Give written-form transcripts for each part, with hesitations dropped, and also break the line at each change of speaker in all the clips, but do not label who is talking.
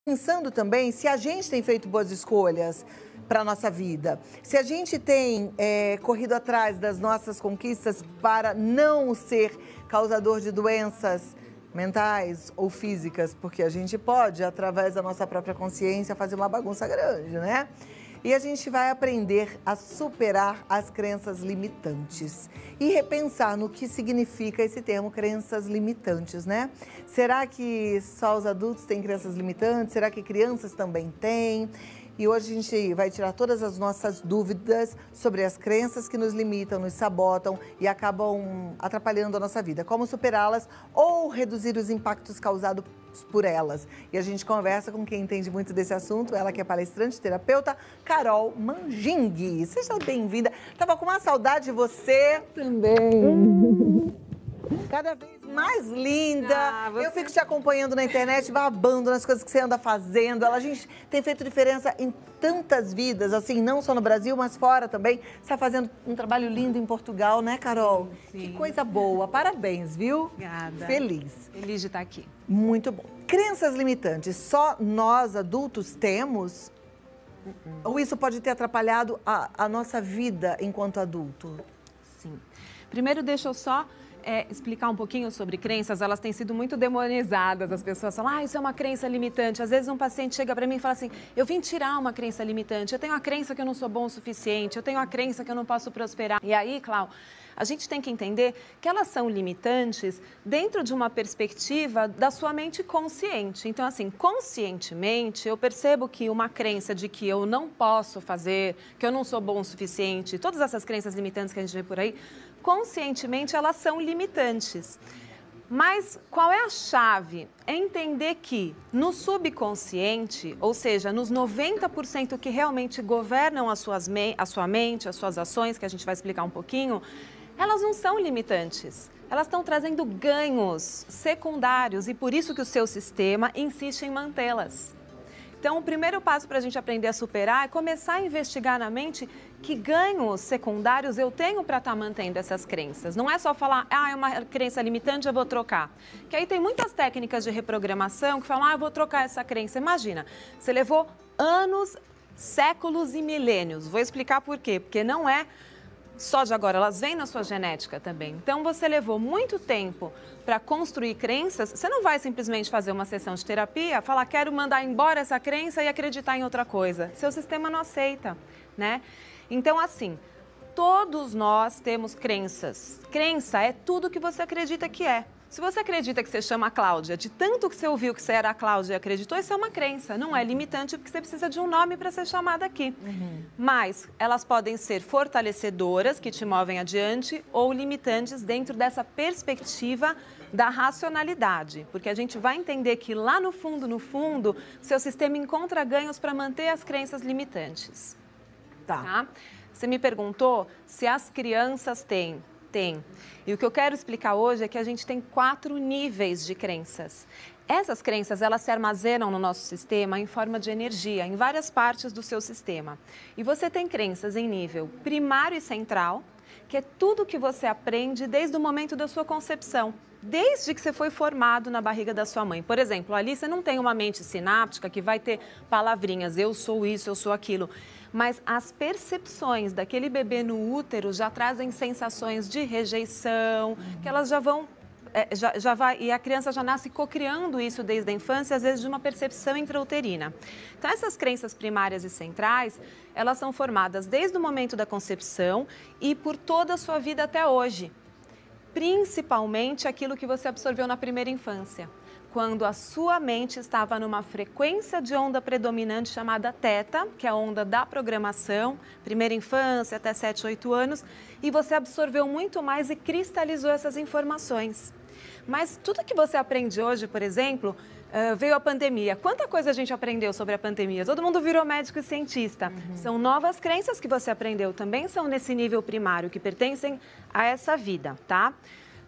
Pensando também se a gente tem feito boas escolhas para a nossa vida, se a gente tem corrido atrás das nossas conquistas para não ser causador de doenças mentais ou físicas, porque a gente pode, através da nossa própria consciência, fazer uma bagunça grande, né? E a gente vai aprender a superar as crenças limitantes e repensar no que significa esse termo crenças limitantes, né? Será que só os adultos têm crenças limitantes? Será que crianças também têm? E hoje a gente vai tirar todas as nossas dúvidas sobre as crenças que nos limitam, nos sabotam e acabam atrapalhando a nossa vida. Como superá-las ou reduzir os impactos causados por elas. E a gente conversa com quem entende muito desse assunto, ela que é palestrante, terapeuta, Carol Manjing. Seja bem-vinda. Tava com uma saudade de você.
Também.
Cada vez mais linda. Eu fico te acompanhando na internet, babando nas coisas que você anda fazendo. A gente tem feito diferença em tantas vidas, assim, não só no Brasil, mas fora também. Você está fazendo um trabalho lindo em Portugal, né, Carol?
Sim.
Que coisa boa. Parabéns, viu?
Obrigada.
Feliz.
Feliz de estar aqui.
Muito bom. Crenças limitantes, só nós adultos temos? Ou isso pode ter atrapalhado a nossa vida enquanto adulto?
Sim. Primeiro, deixa eu só explicar um pouquinho sobre crenças. Elas têm sido muito demonizadas. As pessoas falam, isso é uma crença limitante. Às vezes um paciente chega para mim e fala assim, eu vim tirar uma crença limitante. Eu tenho a crença que eu não sou bom o suficiente. Eu tenho a crença que eu não posso prosperar. E aí, Clau, a gente tem que entender que elas são limitantes dentro de uma perspectiva da sua mente consciente. Então, assim, conscientemente, eu percebo que uma crença de que eu não posso fazer, que eu não sou bom o suficiente, todas essas crenças limitantes que a gente vê por aí, conscientemente elas são limitantes. Mas qual é a chave? É entender que no subconsciente, ou seja, nos 90% que realmente governam a sua mente, as suas ações, que a gente vai explicar um pouquinho, elas não são limitantes. Elas estão trazendo ganhos secundários e por isso que o seu sistema insiste em mantê-las. Então, o primeiro passo para a gente aprender a superar é começar a investigar na mente que ganhos secundários eu tenho para estar mantendo essas crenças. Não é só falar, é uma crença limitante, eu vou trocar. Que aí tem muitas técnicas de reprogramação que falam, eu vou trocar essa crença. Imagina, você levou anos, séculos e milênios. Vou explicar por quê. Porque não é só de agora, elas vêm na sua genética também. Então, você levou muito tempo para construir crenças, você não vai simplesmente fazer uma sessão de terapia, falar, quero mandar embora essa crença e acreditar em outra coisa. Seu sistema não aceita, né? Então, assim, todos nós temos crenças. Crença é tudo que você acredita que é. Se você acredita que você chama Cláudia, de tanto que você ouviu que você era a Cláudia e acreditou, isso é uma crença. Não é limitante porque você precisa de um nome para ser chamada aqui. Mas elas podem ser fortalecedoras, que te movem adiante, ou limitantes dentro dessa perspectiva da racionalidade. Porque a gente vai entender que lá no fundo, seu sistema encontra ganhos para manter as crenças limitantes. Tá? Você me perguntou se as crianças têm. Tem. E o que eu quero explicar hoje é que a gente tem 4 níveis de crenças. Essas crenças, elas se armazenam no nosso sistema em forma de energia, em várias partes do seu sistema. E você tem crenças em nível primário e central, que é tudo que você aprende desde o momento da sua concepção, desde que você foi formado na barriga da sua mãe. Por exemplo, ali você não tem uma mente sináptica que vai ter palavrinhas, eu sou isso, eu sou aquilo. Mas as percepções daquele bebê no útero já trazem sensações de rejeição, que elas já vão, e a criança já nasce cocriando isso desde a infância, às vezes de uma percepção intrauterina. Então, essas crenças primárias e centrais, elas são formadas desde o momento da concepção e por toda a sua vida até hoje. Principalmente aquilo que você absorveu na primeira infância, quando a sua mente estava numa frequência de onda predominante chamada teta, que é a onda da programação, primeira infância até 7, 8 anos, e você absorveu muito mais e cristalizou essas informações. Mas tudo que você aprende hoje, por exemplo, veio a pandemia. Quanta coisa a gente aprendeu sobre a pandemia? Todo mundo virou médico e cientista. São novas crenças que você aprendeu, também são nesse nível primário, que pertencem a essa vida, tá?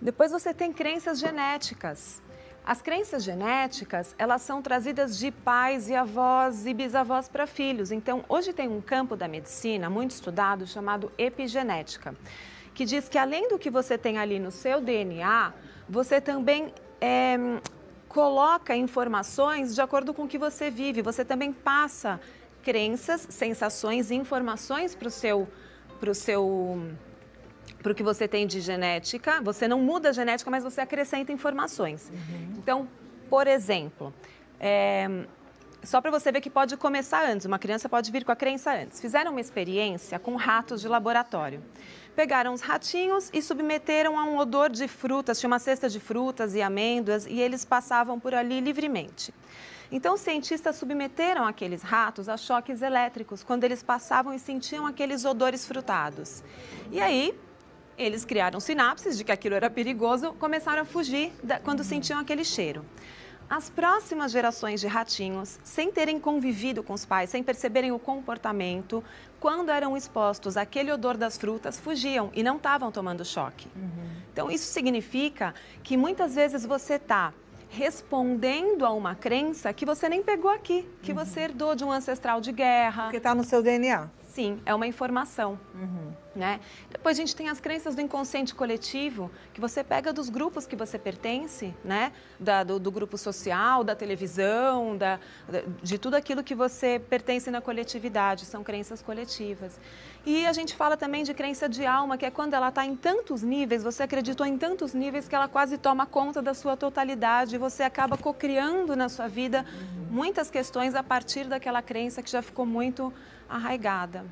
Depois você tem crenças genéticas. As crenças genéticas, elas são trazidas de pais e avós e bisavós para filhos. Então, hoje tem um campo da medicina muito estudado chamado epigenética, que diz que além do que você tem ali no seu DNA, você também coloca informações de acordo com o que você vive. Você também passa crenças, sensações e informações para o que você tem de genética. Você não muda a genética, mas você acrescenta informações. Então, por exemplo, só para você ver que pode começar antes, uma criança pode vir com a crença antes. Fizeram uma experiência com ratos de laboratório. Pegaram os ratinhos e submeteram a um odor de frutas, tinha uma cesta de frutas e amêndoas, e eles passavam por ali livremente. Então, os cientistas submeteram aqueles ratos a choques elétricos, quando eles passavam e sentiam aqueles odores frutados. E aí, eles criaram sinapses de que aquilo era perigoso, começaram a fugir quando sentiam aquele cheiro. As próximas gerações de ratinhos, sem terem convivido com os pais, sem perceberem o comportamento, quando eram expostos àquele odor das frutas, fugiam e não estavam tomando choque. Então, isso significa que muitas vezes você está respondendo a uma crença que você nem pegou aqui, que você herdou de um ancestral de guerra.
Porque está no seu DNA.
Sim, é uma informação. Né? Depois a gente tem as crenças do inconsciente coletivo, que você pega dos grupos que você pertence, né? Do grupo social, da televisão, de tudo aquilo que você pertence na coletividade, são crenças coletivas. E a gente fala também de crença de alma, que é quando ela está em tantos níveis, você acreditou em tantos níveis que ela quase toma conta da sua totalidade e você acaba cocriando na sua vida muitas questões a partir daquela crença que já ficou muito arraigada.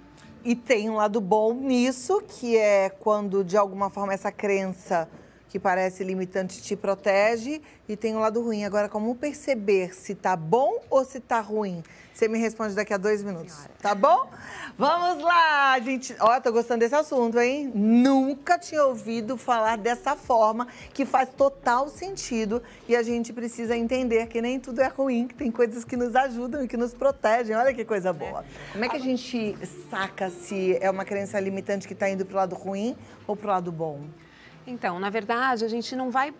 E tem um lado bom nisso, que é quando, de alguma forma, essa crença que parece limitante te protege, e tem um lado ruim. Agora, como perceber se tá bom ou se tá ruim? Você me responde daqui a 2 minutos, tá bom? Vamos lá, gente. Ó, tô gostando desse assunto, hein? Nunca tinha ouvido falar dessa forma, que faz total sentido. E a gente precisa entender que nem tudo é ruim, que tem coisas que nos ajudam e que nos protegem. Olha que coisa boa. Como é que a gente saca se é uma crença limitante que tá indo pro lado ruim ou pro lado bom?
Então, na verdade, a gente não vai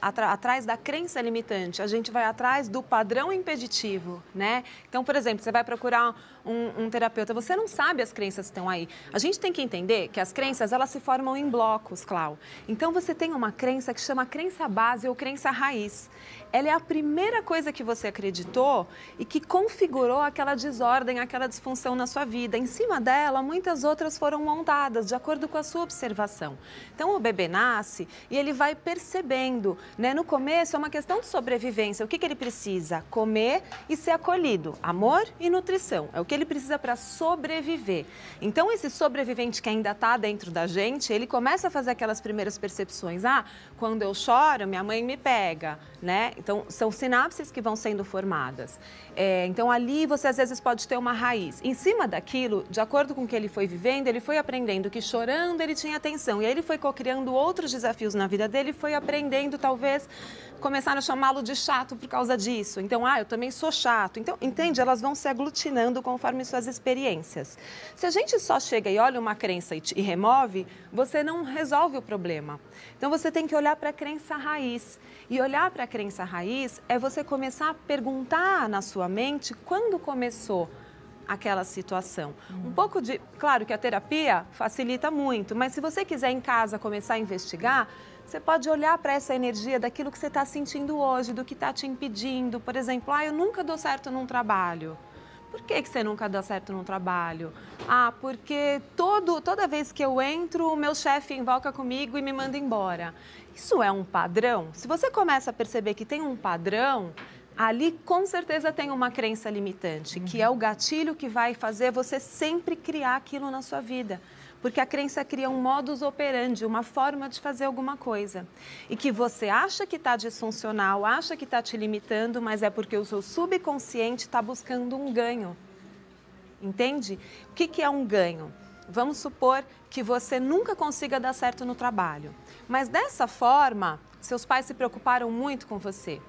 atrás da crença limitante, a gente vai atrás do padrão impeditivo, né? Então, por exemplo, você vai procurar um terapeuta, você não sabe as crenças que estão aí. A gente tem que entender que as crenças, elas se formam em blocos, Clau. Então, você tem uma crença que chama crença base ou crença raiz. Ela é a primeira coisa que você acreditou e que configurou aquela desordem, aquela disfunção na sua vida. Em cima dela, muitas outras foram montadas de acordo com a sua observação. Então, o bebê nasce e ele vai percebendo, né? No começo é uma questão de sobrevivência. O que ele precisa? Comer e ser acolhido. Amor e nutrição. É o que ele precisa para sobreviver. Então, esse sobrevivente que ainda está dentro da gente, ele começa a fazer aquelas primeiras percepções. Ah, quando eu choro, minha mãe me pega, né? Então, são sinapses que vão sendo formadas. Então, ali você às vezes pode ter uma raiz. Em cima daquilo, de acordo com o que ele foi vivendo, ele foi aprendendo que chorando ele tinha atenção. E aí ele foi cocriando outros desafios na vida dele e foi aprendendo, talvez, começaram a chamá-lo de chato por causa disso. Então, eu também sou chato. Então, entende? Elas vão se aglutinando conforme suas experiências. Se a gente só chega e olha uma crença e remove, você não resolve o problema. Então, você tem que olhar para a crença raiz. E olhar para a crença raiz é você começar a perguntar na sua mente quando começou aquela situação. Um pouco de... Claro que a terapia facilita muito, mas se você quiser em casa começar a investigar, você pode olhar para essa energia daquilo que você está sentindo hoje, do que está te impedindo. Por exemplo, eu nunca dou certo num trabalho. Por que você nunca dá certo num trabalho? Porque toda vez que eu entro, o meu chefe invoca comigo e me manda embora. Isso é um padrão? Se você começa a perceber que tem um padrão, ali com certeza tem uma crença limitante, que é o gatilho que vai fazer você sempre criar aquilo na sua vida. Porque a crença cria um modus operandi, uma forma de fazer alguma coisa. E que você acha que está disfuncional, acha que está te limitando, mas é porque o seu subconsciente está buscando um ganho. Entende? O que é um ganho? Vamos supor que você nunca consiga dar certo no trabalho. Mas dessa forma, seus pais se preocuparam muito com você.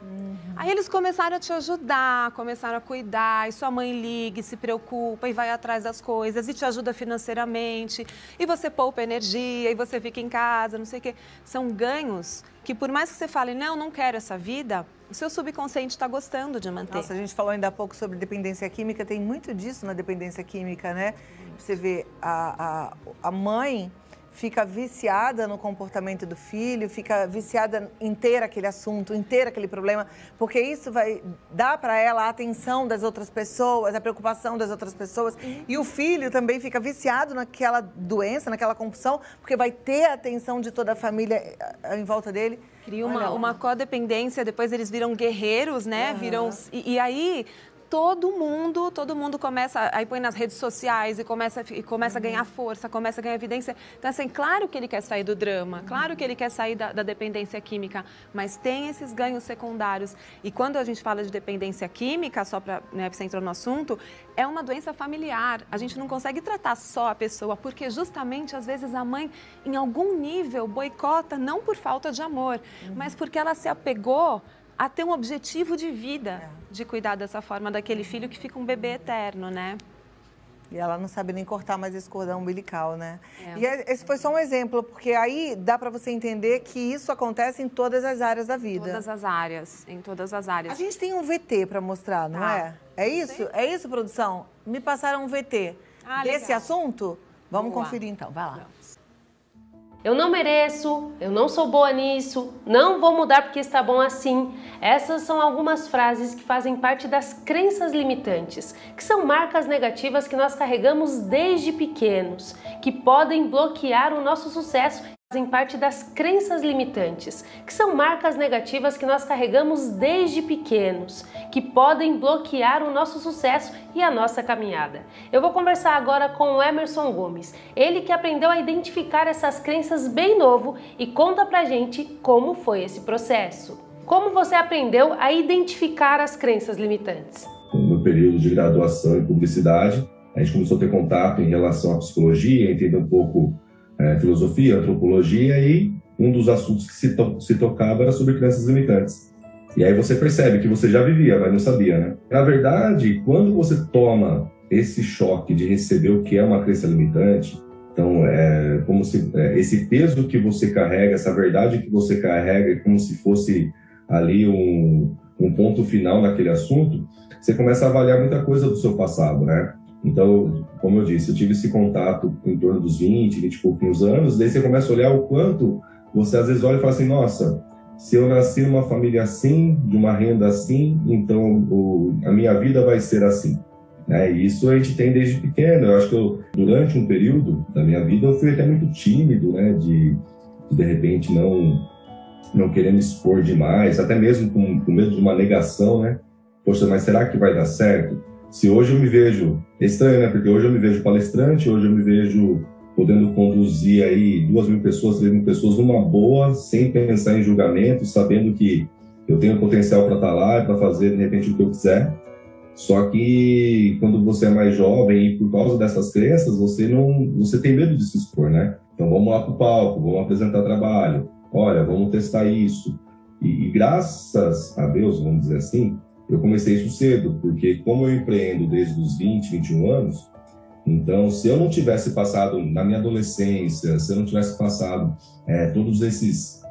Aí eles começaram a te ajudar, começaram a cuidar, e sua mãe liga, e se preocupa, e vai atrás das coisas, e te ajuda financeiramente, e você poupa energia, e você fica em casa, não sei o quê. São ganhos que, por mais que você fale, não quero essa vida, o seu subconsciente está gostando de manter.
Nossa, a gente falou ainda há pouco sobre dependência química, tem muito disso na dependência química, né? Você vê, a mãe fica viciada no comportamento do filho, fica viciada em ter aquele assunto, em ter aquele problema, porque isso vai dar para ela a atenção das outras pessoas, a preocupação das outras pessoas. E o filho também fica viciado naquela doença, naquela compulsão, porque vai ter a atenção de toda a família em volta dele.
Cria uma codependência, depois eles viram guerreiros, né? E aí... Todo mundo começa, aí põe nas redes sociais e começa a ganhar força, começa a ganhar evidência. Então, assim, claro que ele quer sair do drama, claro que ele quer sair da dependência química, mas tem esses ganhos secundários. E quando a gente fala de dependência química, só para, né, você entrou no assunto, é uma doença familiar. A gente não consegue tratar só a pessoa, porque justamente, às vezes, a mãe, em algum nível, boicota, não por falta de amor, mas porque ela se apegou a ter um objetivo de vida, de cuidar dessa forma daquele filho que fica um bebê eterno, né?
E ela não sabe nem cortar mais esse cordão umbilical, né? E esse foi só um exemplo, porque aí dá para você entender que isso acontece em todas as áreas da vida.
Em todas as áreas.
A gente tem um VT para mostrar, não é? É isso? É isso, produção? Me passaram um VT desse assunto? Vamos conferir então, vai lá.
Eu não mereço, eu não sou boa nisso, não vou mudar porque está bom assim. Essas são algumas frases que fazem parte das crenças limitantes, que são marcas negativas que nós carregamos desde pequenos, que podem bloquear o nosso sucesso. Fazem parte das crenças limitantes, que são marcas negativas que nós carregamos desde pequenos, que podem bloquear o nosso sucesso e a nossa caminhada. Eu vou conversar agora com o Emerson Gomes, ele que aprendeu a identificar essas crenças bem novo e conta pra gente como foi esse processo. Como você aprendeu a identificar as crenças limitantes?
No período de graduação em publicidade, a gente começou a ter contato em relação à psicologia, entender um pouco filosofia, antropologia, e um dos assuntos que se tocava era sobre crenças limitantes. E aí você percebe que você já vivia, mas não sabia, né? Na verdade, quando você toma esse choque de receber o que é uma crença limitante, então é como se esse peso que você carrega, essa verdade que você carrega, é como se fosse ali um ponto final naquele assunto, você começa a avaliar muita coisa do seu passado, né? Então, como eu disse, eu tive esse contato em torno dos 20 e poucos anos, daí você começa a olhar o quanto você às vezes olha e fala assim, nossa, se eu nasci numa família assim, de uma renda assim, então a minha vida vai ser assim. E isso a gente tem desde pequeno. Eu acho que durante um período da minha vida eu fui até muito tímido, né, de repente não querer me expor demais, até mesmo com medo de uma negação, né? Poxa, mas será que vai dar certo? Se hoje eu me vejo, é estranho, né? Porque hoje eu me vejo palestrante, hoje eu me vejo podendo conduzir aí 2.000 pessoas, 3.000 pessoas numa boa, sem pensar em julgamento, sabendo que eu tenho potencial para estar lá e para fazer, de repente, o que eu quiser. Só que quando você é mais jovem e por causa dessas crenças, você tem medo de se expor, né? Então vamos lá pro palco, vamos apresentar trabalho, olha, vamos testar isso. E graças a Deus, vamos dizer assim, eu comecei isso cedo, porque como eu empreendo desde os 20, 21 anos, então se eu não tivesse passado na minha adolescência, se eu não tivesse passado todos esses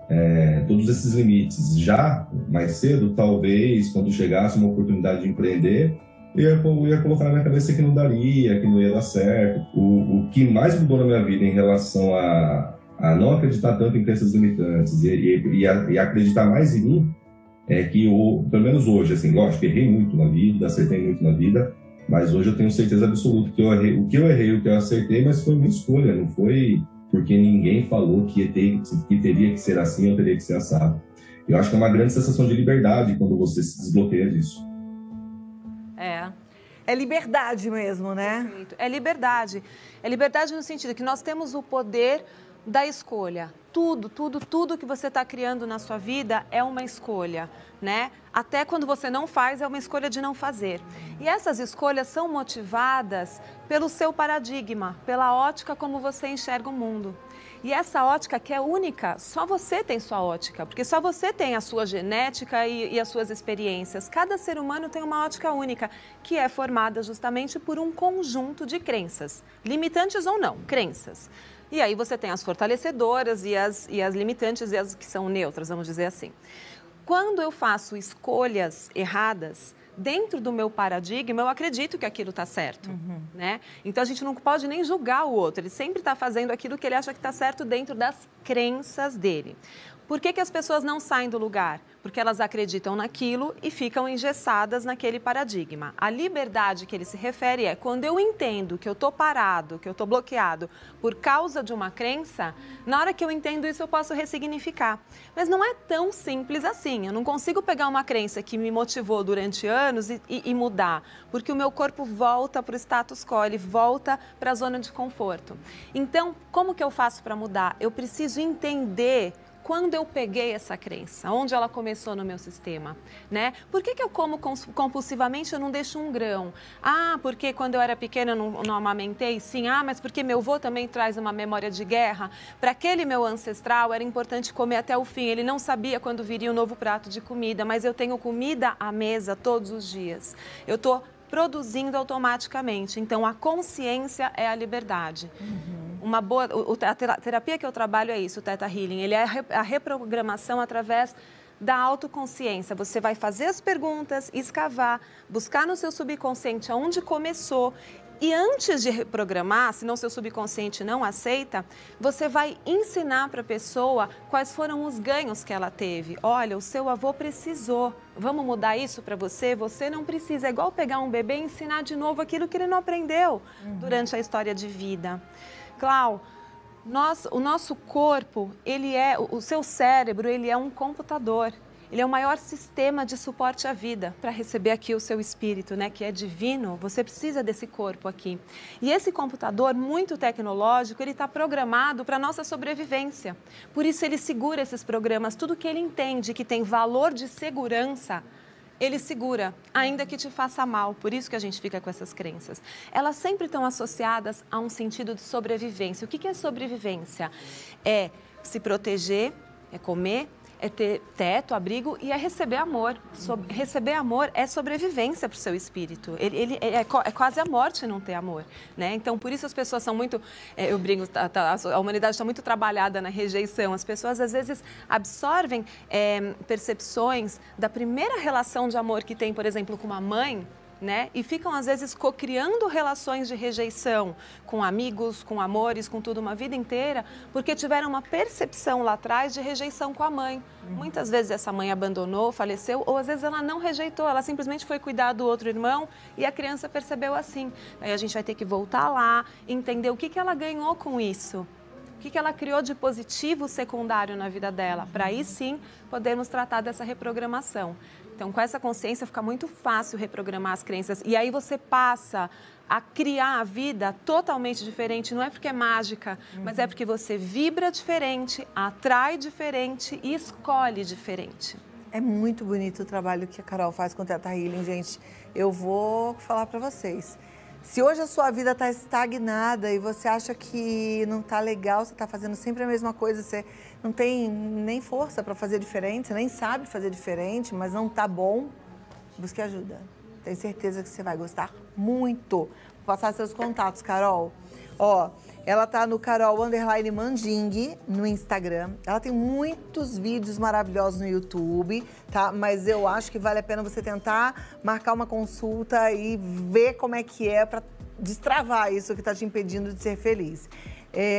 limites já mais cedo, talvez quando chegasse uma oportunidade de empreender, eu ia colocar na minha cabeça que não daria, que não ia dar certo. O que mais mudou na minha vida em relação a não acreditar tanto em crenças limitantes e acreditar mais em mim, é que pelo menos hoje, assim, lógico, errei muito na vida, acertei muito na vida, mas hoje eu tenho certeza absoluta que o que eu errei, o que eu acertei, mas foi minha escolha, não foi porque ninguém falou que teria que ser assim ou teria que ser assado. Eu acho que é uma grande sensação de liberdade quando você se desbloqueia disso.
É liberdade mesmo, né?
É liberdade. É liberdade no sentido que nós temos o poder da escolha. Tudo que você está criando na sua vida é uma escolha, né? Até quando você não faz, é uma escolha de não fazer. E essas escolhas são motivadas pelo seu paradigma, pela ótica como você enxerga o mundo. E essa ótica que é única, só você tem sua ótica, porque só você tem a sua genética e as suas experiências. Cada ser humano tem uma ótica única, que é formada justamente por um conjunto de crenças, limitantes ou não, crenças. E aí você tem as fortalecedoras e as limitantes e as que são neutras, vamos dizer assim. Quando eu faço escolhas erradas, dentro do meu paradigma, eu acredito que aquilo está certo, né? Então, a gente não pode nem julgar o outro. Ele sempre está fazendo aquilo que ele acha que está certo dentro das crenças dele. Por que as pessoas não saem do lugar? Porque elas acreditam naquilo e ficam engessadas naquele paradigma. A liberdade que ele se refere é quando eu entendo que eu estou parado, que eu estou bloqueado por causa de uma crença, na hora que eu entendo isso eu posso ressignificar. Mas não é tão simples assim. Eu não consigo pegar uma crença que me motivou durante anos e mudar, porque o meu corpo volta para o status quo, ele volta para a zona de conforto. Então, como que eu faço para mudar? Eu preciso entender quando eu peguei essa crença, onde ela começou no meu sistema, né? Por que eu como compulsivamente, eu não deixo um grão? Ah, porque quando eu era pequena eu não amamentei? Sim. Ah, mas porque meu avô também traz uma memória de guerra? Para aquele meu ancestral era importante comer até o fim, ele não sabia quando viria um novo prato de comida, mas eu tenho comida à mesa todos os dias. Eu estou produzindo automaticamente, então a consciência é a liberdade. Uma boa, a terapia que eu trabalho é isso, o Theta Healing, ele é a reprogramação através da autoconsciência. Você vai fazer as perguntas, escavar, buscar no seu subconsciente aonde começou e antes de reprogramar, senão seu subconsciente não aceita, você vai ensinar para a pessoa quais foram os ganhos que ela teve. Olha, o seu avô precisou, vamos mudar isso para você? Você não precisa, é igual pegar um bebê e ensinar de novo aquilo que ele não aprendeu durante a história de vida. Clau, o nosso corpo, o seu cérebro, ele é um computador. Ele é o maior sistema de suporte à vida para receber aqui o seu espírito, né, que é divino. Você precisa desse corpo aqui. E esse computador muito tecnológico, ele está programado para a nossa sobrevivência. Por isso ele segura esses programas. Tudo que ele entende que tem valor de segurança, ele segura, ainda que te faça mal. Por isso que a gente fica com essas crenças. Elas sempre estão associadas a um sentido de sobrevivência. O que é sobrevivência? É se proteger, é comer, é ter teto, abrigo e é receber amor. Receber amor é sobrevivência para o seu espírito. É quase a morte não ter amor, né? Então, por isso as pessoas são muito... eu brinco, a humanidade está muito trabalhada na rejeição. As pessoas, às vezes, absorvem percepções da primeira relação de amor que tem, por exemplo, com uma mãe, né? E ficam, às vezes, cocriando relações de rejeição com amigos, com amores, com tudo, uma vida inteira, porque tiveram uma percepção lá atrás de rejeição com a mãe. Muitas vezes essa mãe abandonou, faleceu, ou às vezes ela não rejeitou, ela simplesmente foi cuidar do outro irmão e a criança percebeu assim. Aí a gente vai ter que voltar lá, entender o que ela ganhou com isso. O que ela criou de positivo secundário na vida dela, para aí sim podermos tratar dessa reprogramação. Então, com essa consciência fica muito fácil reprogramar as crenças e aí você passa a criar a vida totalmente diferente. Não é porque é mágica, mas é porque você vibra diferente, atrai diferente e escolhe diferente.
É muito bonito o trabalho que a Carol faz com o Theta Healing, gente. Eu vou falar para vocês. Se hoje a sua vida está estagnada e você acha que não está legal, você está fazendo sempre a mesma coisa, você não tem nem força para fazer diferente, você nem sabe fazer diferente, mas não está bom, busque ajuda. Tenho certeza que você vai gostar muito. Vou passar seus contatos, Carol. Ó, ela tá no Carol_Manding no Instagram. Ela tem muitos vídeos maravilhosos no YouTube, tá? Mas eu acho que vale a pena você tentar marcar uma consulta e ver como é que é para destravar isso que tá te impedindo de ser feliz.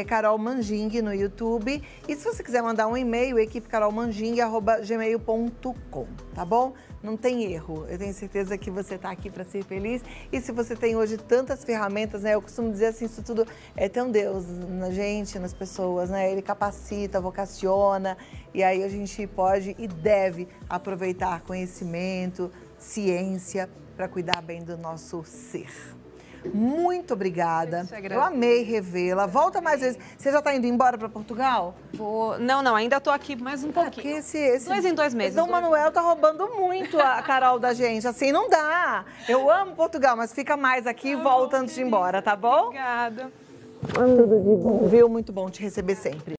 Carol Manding no YouTube. E se você quiser mandar um e-mail, equipecarolmanding@gmail.com, tá bom? Não tem erro. Eu tenho certeza que você está aqui para ser feliz. E se você tem hoje tantas ferramentas, né? Eu costumo dizer assim, isso tudo tem um Deus na gente, nas pessoas, né? Ele capacita, vocaciona. E aí a gente pode e deve aproveitar conhecimento, ciência, para cuidar bem do nosso ser. Muito obrigada. Eu amei revê-la. Volta mais vezes. Você já está indo embora para Portugal?
Vou... Não, ainda estou aqui mais um pouquinho.
Porque esse
2 em 2 meses.
Dom Manuel tá roubando muito a Carol da gente. Assim, não dá. Eu amo Portugal, mas fica mais aqui e volta antes de ir embora, tá bom?
Obrigada.
Tudo de bom. Viu? Muito bom te receber sempre.